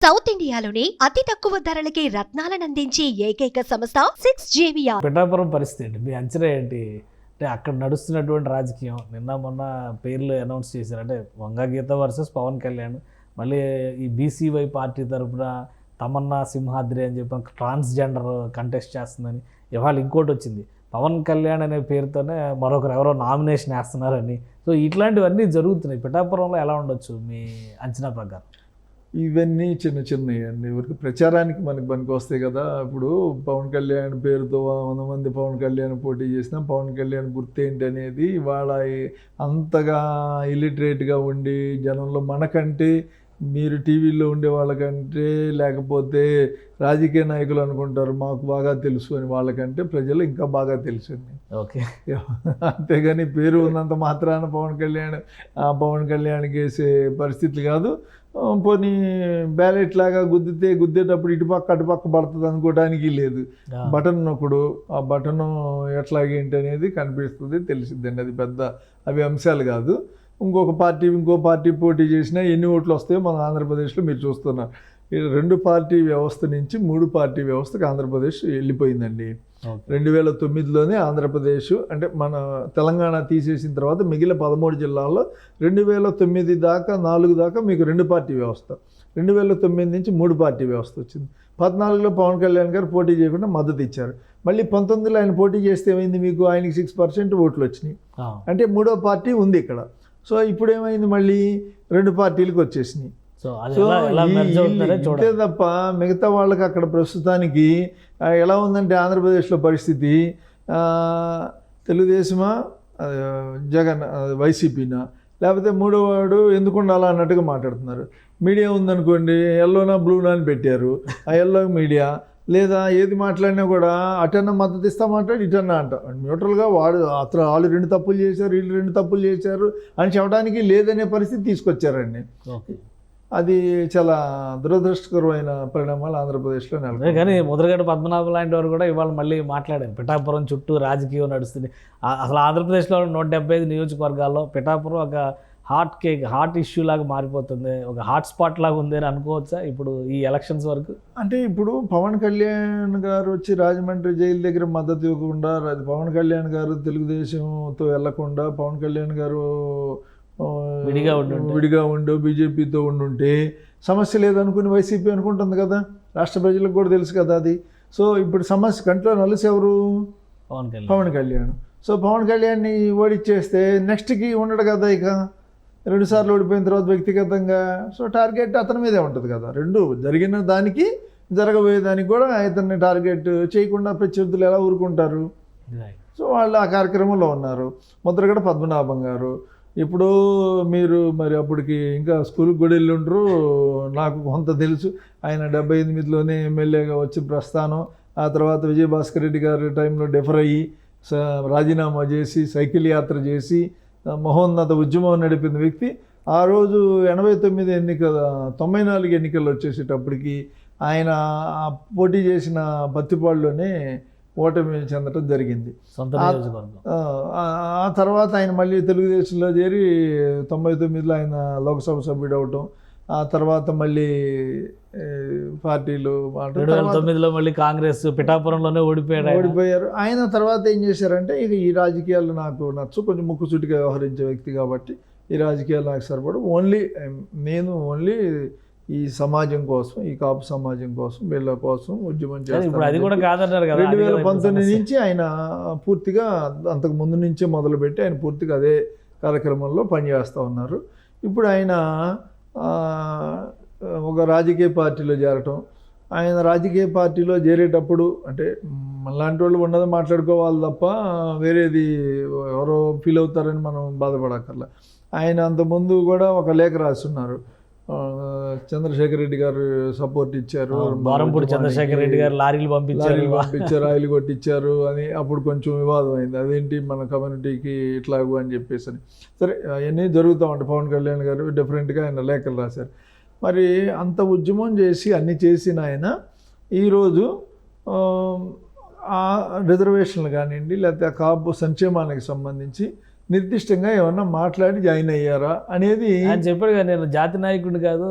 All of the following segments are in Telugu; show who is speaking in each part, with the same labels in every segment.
Speaker 1: సౌత్ ఇండియాలోనే అతి తక్కువ ధరలకి రత్నాలనందించే ఏకైక సంస్థ 6JVR.
Speaker 2: పిఠాపురం పరిస్థితి ఏంటి? మీ అంచనా ఏంటి? అంటే అక్కడ నడుస్తున్నటువంటి రాజకీయం నిన్న మొన్న పేర్లు అనౌన్స్ చేశారు. అంటే వంగా గీత వర్సెస్ పవన్ కళ్యాణ్, మళ్ళీ ఈ బీసీవై పార్టీ తరఫున తమన్నా సింహాద్రి అని చెప్పి ట్రాన్స్జెండర్ కంటెస్ట్ చేస్తుందని, ఇవాళ ఇంకోటి వచ్చింది పవన్ కళ్యాణ్ అనే పేరుతోనే మరొకరు ఎవరో నామినేషన్ వేస్తున్నారని. సో ఇట్లాంటివన్నీ జరుగుతున్నాయి. పిఠాపురంలో ఎలా ఉండొచ్చు మీ అంచనా ప్రకారం?
Speaker 3: ఇవన్నీ చిన్న చిన్నవి అండి, ఊరికి ప్రచారానికి మనకు పనికి వస్తాయి కదా. ఇప్పుడు పవన్ కళ్యాణ్ పేరుతో 100 మంది పవన్ కళ్యాణ్ పోటీ చేసినా పవన్ కళ్యాణ్ గుర్తేంటి అనేది వాళ్ళ అంతగా ఇల్లిటరేట్గా ఉండి జనంలో మనకంటే, మీరు టీవీలో ఉండే వాళ్ళకంటే, లేకపోతే రాజకీయ నాయకులు అనుకుంటారు మాకు బాగా తెలుసు అని, వాళ్ళకంటే ప్రజలు ఇంకా బాగా తెలుసు అండి.
Speaker 2: ఓకే,
Speaker 3: అంతేగాని పేరు ఉన్నంత మాత్రాన పవన్ కళ్యాణ్కి వేసే పరిస్థితి కాదు. పోనీ బ్యాలెట్ లాగా గుద్దేటప్పుడు ఇటుపక్క అటుపక్క పడుతుంది అనుకోవడానికి లేదు. బటన్ నొక్కడు, ఆ బటన్ ఎట్లాగేంటి అనేది కనిపిస్తుంది, తెలిసిద్దండి. అది పెద్ద అవి అంశాలు కాదు. ఇంకో పార్టీ పోటీ చేసినా ఎన్ని ఓట్లు వస్తాయో మన ఆంధ్రప్రదేశ్లో మీరు చూస్తున్నారు. 2 పార్టీ వ్యవస్థ నుంచి 3 పార్టీ వ్యవస్థకు ఆంధ్రప్రదేశ్ వెళ్ళిపోయిందండి. 2009లోనే ఆంధ్రప్రదేశ్, అంటే మన తెలంగాణ తీసేసిన తర్వాత మిగిలిన 13 జిల్లాల్లో 2009 దాకా 4 దాకా మీకు 2 పార్టీ వ్యవస్థ. 2009 నుంచి 3 పార్టీ వ్యవస్థ వచ్చింది. 14లో పవన్ కళ్యాణ్ గారు పోటీ చేయకుండా మద్దతు ఇచ్చారు. మళ్ళీ 19లో ఆయన పోటీ చేస్తే ఏమైంది, మీకు ఆయనకి 6% ఓట్లు వచ్చినాయి. అంటే 3వ పార్టీ ఉంది ఇక్కడ. సో ఇప్పుడు ఏమైంది, మళ్ళీ 2 పార్టీలకు వచ్చేసినాయి. సో ఇంతే తప్ప మిగతా వాళ్ళకి అక్కడ ప్రస్తుతానికి ఎలా ఉందంటే ఆంధ్రప్రదేశ్లో పరిస్థితి, తెలుగుదేశమా జగన్ వైసీపీనా, లేకపోతే మూడో వాడు ఎందుకు ఉండాలా అన్నట్టుగా మాట్లాడుతున్నారు. మీడియా ఉందనుకోండి, ఎల్లోనా బ్లూనా అని పెట్టారు. ఆ ఎల్లో మీడియా, లేదా ఏది మాట్లాడినా కూడా అటన్నా మద్దతు ఇస్తా మాట్లాడి ఇటన్నా అంట. న్యూట్రల్గా వాళ్ళు 2 తప్పులు చేశారు, వీళ్ళు 2 తప్పులు చేశారు అని చెప్పడానికి లేదనే పరిస్థితి తీసుకొచ్చారండి. అది చాలా దురదృష్టకరమైన పరిణామాలు ఆంధ్రప్రదేశ్లో నెలకొన్నాయి.
Speaker 2: కానీ ముద్రగడ పద్మనాభం లాంటి వారు కూడా ఇవాళ మళ్ళీ మాట్లాడారు. పిఠాపురం చుట్టూ రాజకీయం నడుస్తుంది. అసలు ఆంధ్రప్రదేశ్లో 175 నియోజకవర్గాల్లో పిఠాపురం ఒక హాట్ ఇష్యూ లాగా మారిపోతుంది, ఒక హాట్ స్పాట్ లాగా ఉంది అని అనుకోవచ్చా ఇప్పుడు ఈ ఎలక్షన్స్ వరకు?
Speaker 3: అంటే ఇప్పుడు పవన్ కళ్యాణ్ గారు వచ్చి రాజమండ్రి జైలు దగ్గర మద్దతు ఇవ్వకుండా, పవన్ గారు తెలుగుదేశంతో వెళ్లకుండా, పవన్ కళ్యాణ్ గారు విడిగా ఉండు బీజేపీతో ఉండుంటే సమస్య లేదనుకుని వైసీపీ అనుకుంటుంది కదా. రాష్ట్ర ప్రజలకు కూడా తెలుసు కదా అది. సో ఇప్పుడు సమస్య కంట్లో నలుసు ఎవరు? పవన్ కళ్యాణ్. సో పవన్ కళ్యాణ్ని ఓడిచ్చేస్తే నెక్స్ట్కి ఉండడు కదా. ఇక 2 సార్లు ఓడిపోయిన తర్వాత వ్యక్తిగతంగా సో టార్గెట్ అతని మీదే ఉంటుంది కదా. 2 జరిగిన దానికి జరగబోయేదానికి కూడా ఇతన్ని టార్గెట్ చేయకుండా ప్రత్యర్థులు ఎలా ఊరుకుంటారు? సో వాళ్ళు ఆ కార్యక్రమంలో ఉన్నారు. ముద్రగడ పద్మనాభం గారు ఇప్పుడు మీరు మరి అప్పటికి ఇంకా స్కూల్కి కూడా వెళ్ళి ఉండరు, నాకు కొంత తెలుసు. ఆయన 78లోనే ఎమ్మెల్యేగా వచ్చి ప్రస్థానం, ఆ తర్వాత విజయభాస్కర్ రెడ్డి గారి టైంలో డెఫర్ అయ్యి రాజీనామా చేసి సైకిల్ యాత్ర చేసి మహోన్నత ఉద్యమం నడిపిన వ్యక్తి. ఆ రోజు 94 ఎన్నికలు వచ్చేసేటప్పటికి ఆయన పోటీ చేసిన పత్తిపాడులోనే ఓటమి చెందటం జరిగింది. ఆ తర్వాత ఆయన మళ్ళీ తెలుగుదేశంలో చేరి 99లో ఆయన లోక్సభ సభ్యుడు అవటం, ఆ తర్వాత మళ్ళీ పార్టీలు
Speaker 2: 2009లో మళ్ళీ కాంగ్రెస్ పిఠాపురంలోనే ఓడిపోయారు.
Speaker 3: ఆయన తర్వాత ఏం చేశారంటే, ఇక ఈ రాజకీయాలు నాకు నచ్చు, కొంచెం ముక్కుసూటిగా వ్యవహరించే వ్యక్తి కాబట్టి ఈ రాజకీయాలు నాకు సరిపడు, నేను ఓన్లీ ఈ సమాజం కోసం, ఈ కాపు సమాజం కోసం, వీళ్ళ కోసం ఉద్యమం చేస్తాను. 2019 నుంచి ఆయన పూర్తిగా అంతకు ముందు నుంచే మొదలుపెట్టి ఆయన పూర్తిగా అదే కార్యక్రమంలో పనిచేస్తూ ఉన్నారు. ఇప్పుడు ఆయన ఒక రాజకీయ పార్టీలో చేరటం, ఆయన రాజకీయ పార్టీలో చేరేటప్పుడు అంటే మనలాంటి వాళ్ళు ఉన్నది మాట్లాడుకోవాలి తప్ప వేరేది ఎవరో ఫీల్ అవుతారని మనం బాధపడక్కర్లా. ఆయన అంతకుముందు కూడా ఒక లేఖ రాస్తున్నారు, చంద్రశేఖర్ రెడ్డి గారు సపోర్ట్ ఇచ్చారు,
Speaker 2: చంద్రశేఖర్ రెడ్డి గారు లారీలు పంపించారు,
Speaker 3: ఆయిల్ కొట్టించారు అని అప్పుడు కొంచెం వివాదం అయింది. అదేంటి మన కమ్యూనిటీకి ఇట్లాగు అని చెప్పేసి. సరే అవన్నీ జరుగుతూ ఉంటాయి. పవన్ కళ్యాణ్ గారు డిఫరెంట్గా ఆయన లేఖలు రాశారు. మరి అంత ఉద్యమం చేసి అన్ని చేసిన ఆయన ఈరోజు ఆ రిజర్వేషన్లు కానివ్వండి, లేకపోతే ఆ కాపు సంక్షేమానికి సంబంధించి నిర్దిష్టంగా ఏమన్నా మాట్లాడి జాయిన్ అయ్యారా అనేది
Speaker 2: ఆయన చెప్పాడు కదా, నేను జాతి నాయకుడిని కాదు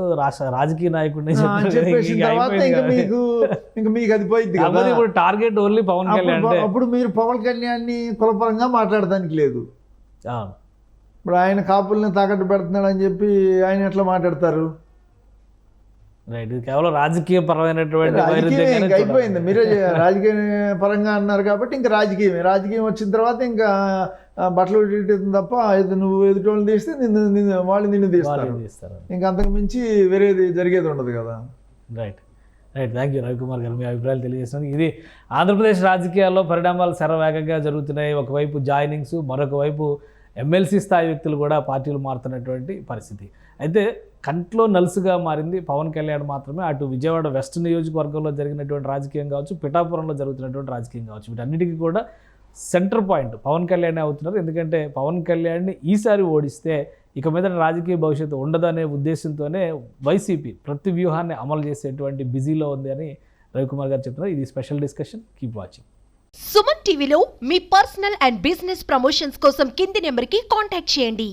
Speaker 2: రాజకీయ నాయకుడిని
Speaker 3: అని చెప్పేసిన తర్వాత ఇంకా మీకు అది పోయింది కదా.
Speaker 2: ఇప్పుడు టార్గెట్ ఓన్లీ పవన్ కళ్యాణ్ అంటే
Speaker 3: అప్పుడు మీరు పవన్ కళ్యాణ్ని కులపరంగా మాట్లాడడానికి లేదు.
Speaker 2: అవును.
Speaker 3: ఇప్పుడు ఆయన కాపుల్ని తాకట్టు పెడుతున్నాడు అని చెప్పి ఆయన ఎట్లా మాట్లాడతారు?
Speaker 2: రైట్, ఇది కేవలం రాజకీయ పరమైనటువంటి
Speaker 3: రాజకీయం ఇంకా అయిపోయింది. మీరే రాజకీయ పరంగా అన్నారు కాబట్టి ఇంకా రాజకీయం వచ్చిన తర్వాత ఇంకా బట్టలు పెట్టడం తప్ప నువ్వు ఎదుటి వాళ్ళని తీస్తే వాళ్ళు నిన్ను తీస్తారు. ఇంకా అంతకు మించి వేరేది జరిగేది ఉండదు కదా.
Speaker 2: Right right, thank you Ravikumar గారు, మీ అభిప్రాయాలు తెలియజేసినందుకు. ఇది ఆంధ్రప్రదేశ్ రాజకీయాల్లో పరిణామాలు శరవేగంగా జరుగుతున్నాయి. ఒకవైపు జాయినింగ్స్, మరొక వైపు ఎమ్మెల్సీ స్థాయి వ్యక్తులు కూడా పార్టీలు మారుతున్నటువంటి పరిస్థితి. అయితే కంట్లో నలుసుగా మారింది పవన్ కళ్యాణ్ మాత్రమే. అటు విజయవాడ వెస్ట్ నియోజకవర్గంలో జరిగినటువంటి రాజకీయం కావచ్చు, పిఠాపురంలో జరుగుతున్నటువంటి రాజకీయం కావచ్చు, వీటన్నిటికీ కూడా సెంటర్ పాయింట్ పవన్ కళ్యాణ్ అవుతున్నారు. ఎందుకంటే పవన్ కళ్యాణ్ని ఈసారి ఓడిస్తే ఇక మీద రాజకీయ భవిష్యత్తు ఉండదనే ఉద్దేశంతోనే వైసీపీ ప్రతి వ్యూహాన్ని అమలు చేసేటువంటి బిజీలో ఉంది అని రవికుమార్ గారు చెప్తున్నారు. ఇది special discussion, keep watching.
Speaker 1: Suman టీవీలో మీ పర్సనల్ అండ్ బిజినెస్ ప్రమోషన్స్ కోసం కింది నెంబర్కి కాంటాక్ట్ చేయండి.